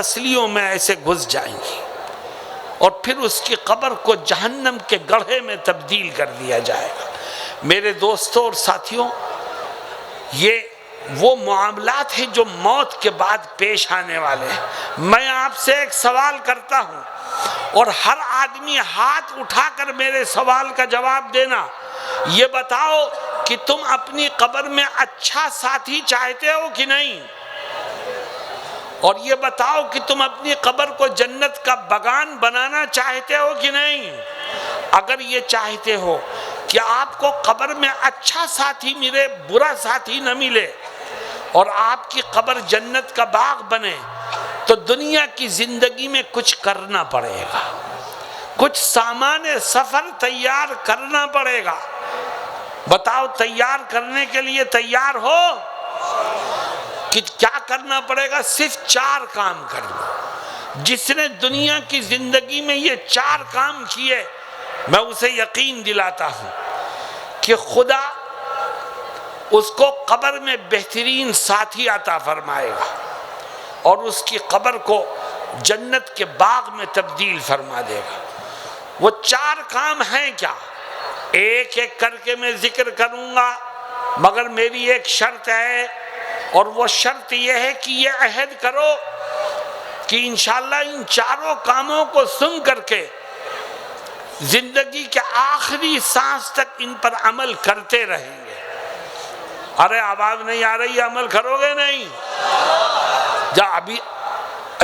نسلیوں میں ایسے گھس جائیں گی اور پھر اس کی قبر کو جہنم کے گڑھے میں تبدیل کر دیا جائے گا۔ میرے دوستوں اور ساتھیوں، یہ وہ معاملات ہیں جو موت کے بعد پیش آنے والے ہیں۔ میں آپ سے ایک سوال کرتا ہوں اور ہر آدمی ہاتھ اٹھا کر میرے سوال کا جواب دینا۔ یہ بتاؤ کہ تم اپنی قبر میں اچھا ساتھی چاہتے ہو کہ نہیں؟ اور یہ بتاؤ کہ تم اپنی قبر کو جنت کا بغان بنانا چاہتے ہو کہ نہیں؟ اگر یہ چاہتے ہو کہ آپ کو قبر میں اچھا ساتھی ملے، برا ساتھی نہ ملے، اور آپ کی قبر جنت کا باغ بنے، تو دنیا کی زندگی میں کچھ کرنا پڑے گا، کچھ سامان سفر تیار کرنا پڑے گا۔ بتاؤ، تیار کرنے کے لیے تیار ہو؟ کہ کیا کرنا پڑے گا؟ صرف 4 کام کرنا۔ جس نے دنیا کی زندگی میں یہ 4 کام کیے، میں اسے یقین دلاتا ہوں کہ خدا اس کو قبر میں بہترین ساتھی عطا فرمائے گا اور اس کی قبر کو جنت کے باغ میں تبدیل فرما دے گا۔ وہ 4 کام ہیں کیا؟ ایک ایک کر کے میں ذکر کروں گا، مگر میری ایک شرط ہے، اور وہ شرط یہ ہے کہ یہ عہد کرو کہ انشاءاللہ ان 4 کاموں کو سن کر کے زندگی کے آخری سانس تک ان پر عمل کرتے رہیں گے۔ ارے آواز نہیں آ رہی، عمل کرو گے نہیں؟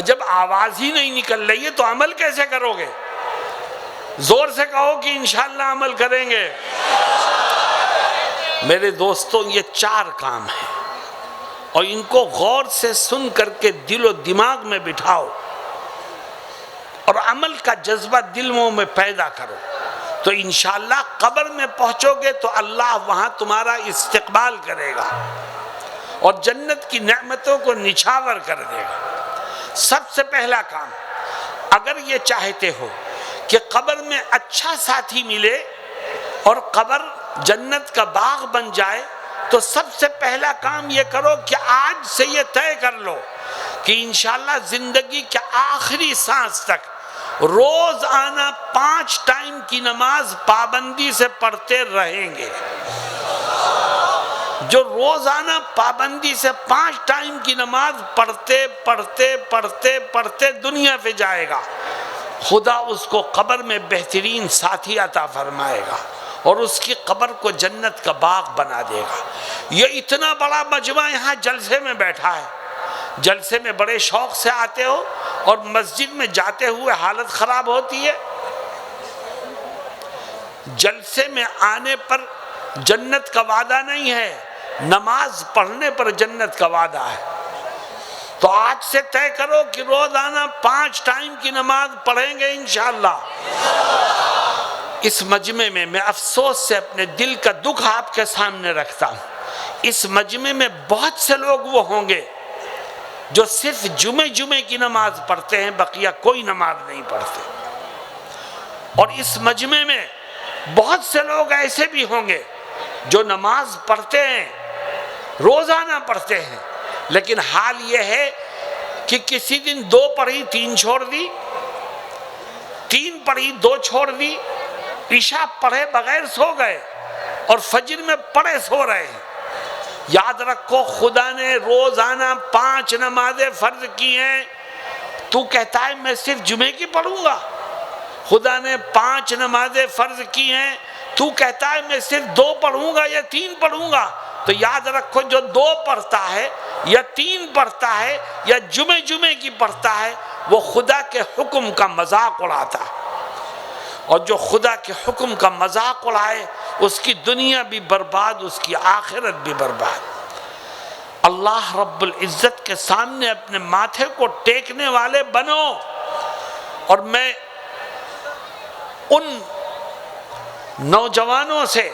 جب آواز ہی نہیں نکل رہی ہے تو عمل کیسے کرو گے؟ زور سے کہو کہ انشاءاللہ عمل کریں گے۔ میرے دوستوں، یہ 4 کام ہیں اور ان کو غور سے سن کر کے دل و دماغ میں بٹھاؤ اور عمل کا جذبہ دلوں میں پیدا کرو، تو انشاءاللہ قبر میں پہنچو گے تو اللہ وہاں تمہارا استقبال کرے گا اور جنت کی نعمتوں کو نچھاور کر دے گا۔ سب سے پہلا کام، اگر یہ چاہتے ہو کہ قبر میں اچھا ساتھی ملے اور قبر جنت کا باغ بن جائے، تو سب سے پہلا کام یہ کرو کہ آج سے یہ طے کر لو کہ انشاءاللہ زندگی کے آخری سانس تک روزانہ 5 ٹائم کی نماز پابندی سے پڑھتے رہیں گے۔ جو روزانہ پابندی سے 5 ٹائم کی نماز پڑھتے پڑھتے پڑھتے پڑھتے دنیا پہ جائے گا، خدا اس کو قبر میں بہترین ساتھی عطا فرمائے گا اور اس کی قبر کو جنت کا باغ بنا دے گا۔ یہ اتنا بڑا مجمع یہاں جلسے میں بیٹھا ہے، جلسے میں بڑے شوق سے آتے ہو اور مسجد میں جاتے ہوئے حالت خراب ہوتی ہے۔ جلسے میں آنے پر جنت کا وعدہ نہیں ہے، نماز پڑھنے پر جنت کا وعدہ ہے۔ تو آج سے طے کرو کہ روزانہ 5 ٹائم کی نماز پڑھیں گے انشاءاللہ۔ اس مجمع میں افسوس سے اپنے دل کا دکھ آپ کے سامنے رکھتا ہوں، اس مجمع میں بہت سے لوگ وہ ہوں گے جو صرف جمعے کی نماز پڑھتے ہیں، بقیہ کوئی نماز نہیں پڑھتے، اور اس مجمع میں بہت سے لوگ ایسے بھی ہوں گے جو نماز پڑھتے ہیں، روزانہ پڑھتے ہیں، لیکن حال یہ ہے کہ کسی دن 2 پڑھی 3 چھوڑ دی، 3 پڑھی 2 چھوڑ دی، عشاء پڑھے بغیر سو گئے اور فجر میں پڑھے سو رہے ہیں۔ یاد رکھو، خدا نے روزانہ 5 نمازیں فرض کی ہیں، تو کہتا ہے میں صرف جمعے کی پڑھوں گا۔ خدا نے 5 نمازیں فرض کی ہیں، تو کہتا ہے میں صرف 2 پڑھوں گا یا 3 پڑھوں گا۔ تو یاد رکھو، جو 2 پڑھتا ہے یا 3 پڑھتا ہے یا جمعے کی پڑھتا ہے، وہ خدا کے حکم کا مذاق اڑاتا ہے، اور جو خدا کے حکم کا مذاق اڑائے اس کی دنیا بھی برباد، اس کی آخرت بھی برباد۔ اللہ رب العزت کے سامنے اپنے ماتھے کو ٹیکنے والے بنو، اور میں ان نوجوانوں سے